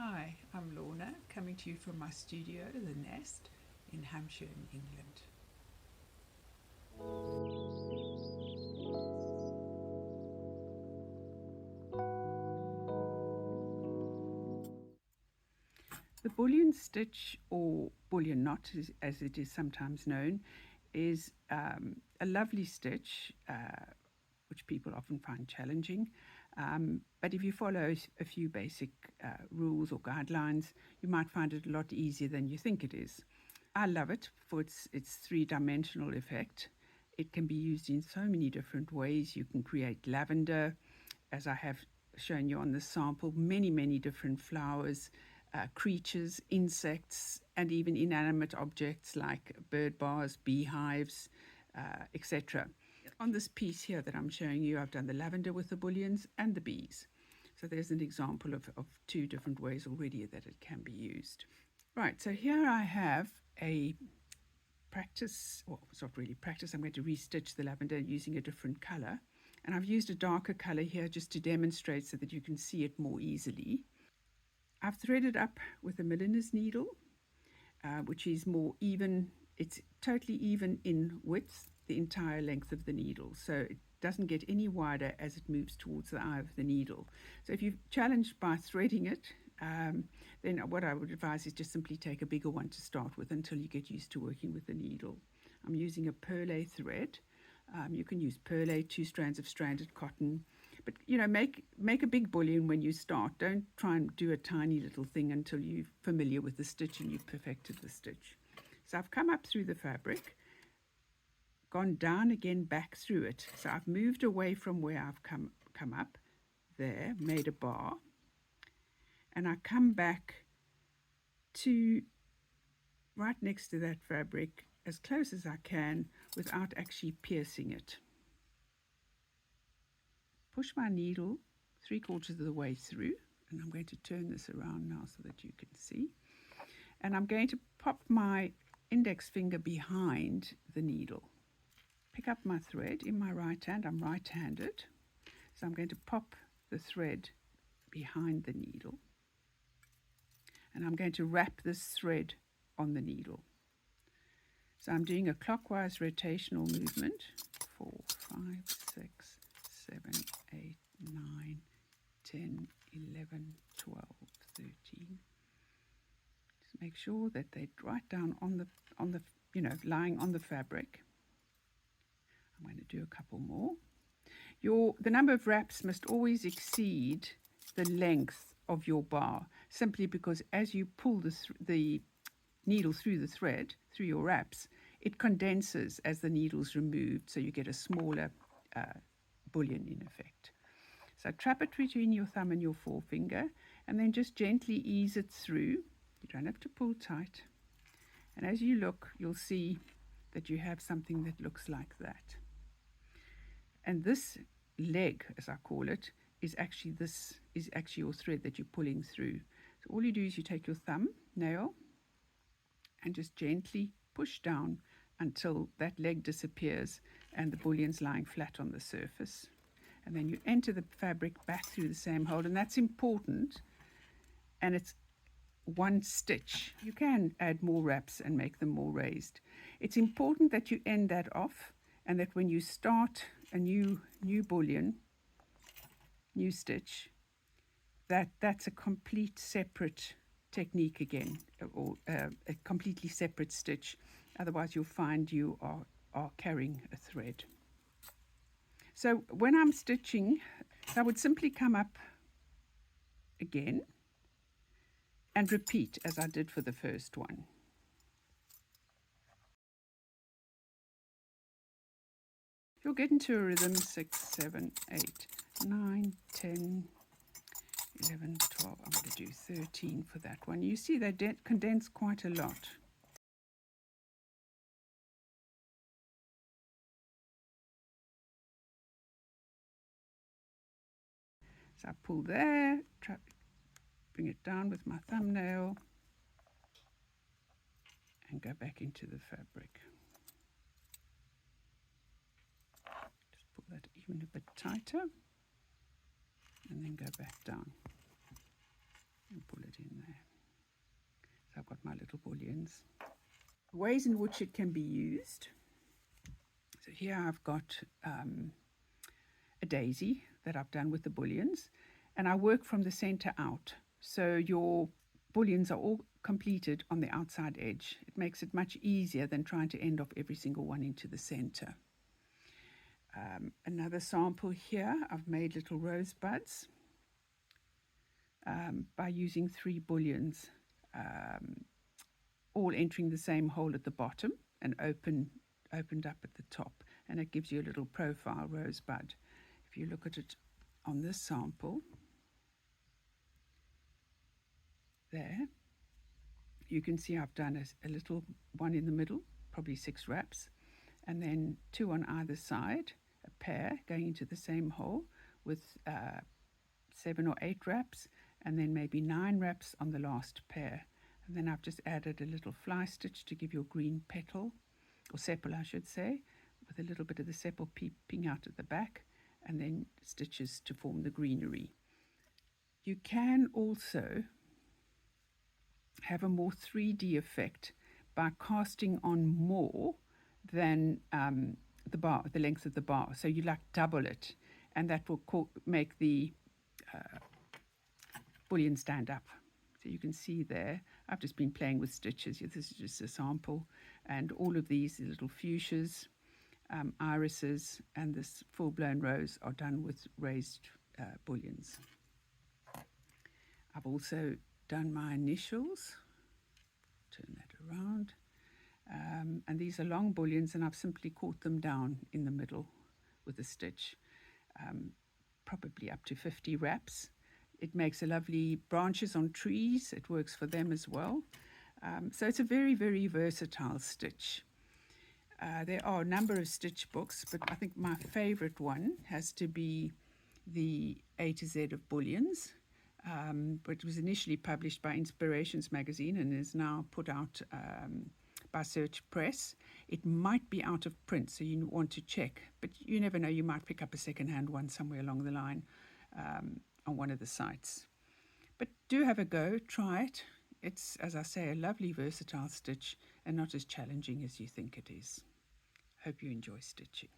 Hi, I'm Lorna, coming to you from my studio, The Nest, in Hampshire in England. The bullion stitch, or bullion knot as it is sometimes known, is a lovely stitch which people often find challenging. But if you follow a few basic rules or guidelines, you might find it a lot easier than you think it is. I love it for its three-dimensional effect. It can be used in so many different ways. You can create lavender, as I have shown you on this sample, many different flowers, creatures, insects, and even inanimate objects like bird bars, beehives, etc. On this piece here that I'm showing you, I've done the lavender with the bullions and the bees. So there's an example of two different ways already that it can be used. Right, so here I have a practice, well, it's not really practice, I'm going to restitch the lavender using a different colour. And I've used a darker colour here just to demonstrate so that you can see it more easily. I've threaded up with a milliner's needle, which is more even. It's totally even in width, the entire length of the needle. So it doesn't get any wider as it moves towards the eye of the needle. So if you're challenged by threading it, then what I would advise is just simply take a bigger one to start with until you get used to working with the needle. I'm using a perlé thread. You can use perlé, 2 strands of stranded cotton, but make a big bullion when you start. Don't try and do a tiny little thing until you're familiar with the stitch and you've perfected the stitch. So I've come up through the fabric, gone down again back through it. So I've moved away from where I've come up there, made a bar, and I come back to right next to that fabric as close as I can without actually piercing it. Push my needle 3/4 of the way through, and I'm going to turn this around now so that you can see. And I'm going to pop my index finger behind the needle. Pick up my thread in my right hand. I'm right-handed, so I'm going to pop the thread behind the needle, and I'm going to wrap this thread on the needle. So I'm doing a clockwise rotational movement. 4, 5, 6, 7, 8, 9, 10, 11, 12, 13. Just make sure that they're right down on the lying on the fabric. I'm going to do a couple more. The number of wraps must always exceed the length of your bar, simply because as you pull the needle through the thread, through your wraps, it condenses as the needle's removed, so you get a smaller bullion in effect. So trap it between your thumb and your forefinger, and then just gently ease it through. You don't have to pull tight. And as you look, you'll see that you have something that looks like that. And this leg, as I call it, is actually your thread that you're pulling through. So all you do is you take your thumb nail and just gently push down until that leg disappears and the bullion's lying flat on the surface. And then you enter the fabric back through the same hole, and that's important. And it's one stitch. You can add more wraps and make them more raised. It's important that you end that off, and that when you start a new bullion, new stitch, that's a complete separate technique again, or a completely separate stitch. Otherwise you'll find you are carrying a thread. So when I'm stitching, I would simply come up again and repeat as I did for the first one. You'll get into a rhythm: 6, 7, 8, 9, 10, 11, 12. I'm going to do 13 for that one. You see they condense quite a lot. So I pull there, bring it down with my thumbnail, and go back into the fabric. Just pull that even a bit tighter, and then go back down. and pull it in there. So I've got my little bullions. Ways in which it can be used. So here I've got a daisy that I've done with the bullions, and I work from the center out. So your bullions are all completed on the outside edge. It makes it much easier than trying to end off every single one into the center. Another sample here, I've made little rosebuds by using 3 bullions, all entering the same hole at the bottom and opened up at the top, and it gives you a little profile rosebud. If you look at it on this sample there, you can see I've done a little one in the middle, probably 6 wraps, and then 2 on either side, a pair going into the same hole with 7 or 8 wraps, and then maybe 9 wraps on the last pair. And then I've just added a little fly stitch to give you a green petal, or sepal I should say, with a little bit of the sepal peeping out at the back, and then stitches to form the greenery. You can also have a more 3D effect by casting on more than the length of the bar. So you like double it, and that will make the bullion stand up. So you can see there, I've just been playing with stitches. This is just a sample, and all of these little fuchsias, irises, and this full-blown rose are done with raised bullions. I've also done my initials. Turn that around. And these are long bullions, and I've simply caught them down in the middle with a stitch, probably up to 50 wraps. It makes a lovely branches on trees. It works for them as well. So it's a very, very versatile stitch. There are a number of stitch books, but I think my favorite one has to be the A to Z of Bullions. But it was initially published by Inspirations magazine and is now put out by Search Press. It might be out of print, so you want to check, but you never know, you might pick up a second-hand one somewhere along the line on one of the sites. But do have a go, try it. It's, as I say, a lovely versatile stitch and not as challenging as you think it is. Hope you enjoy stitching.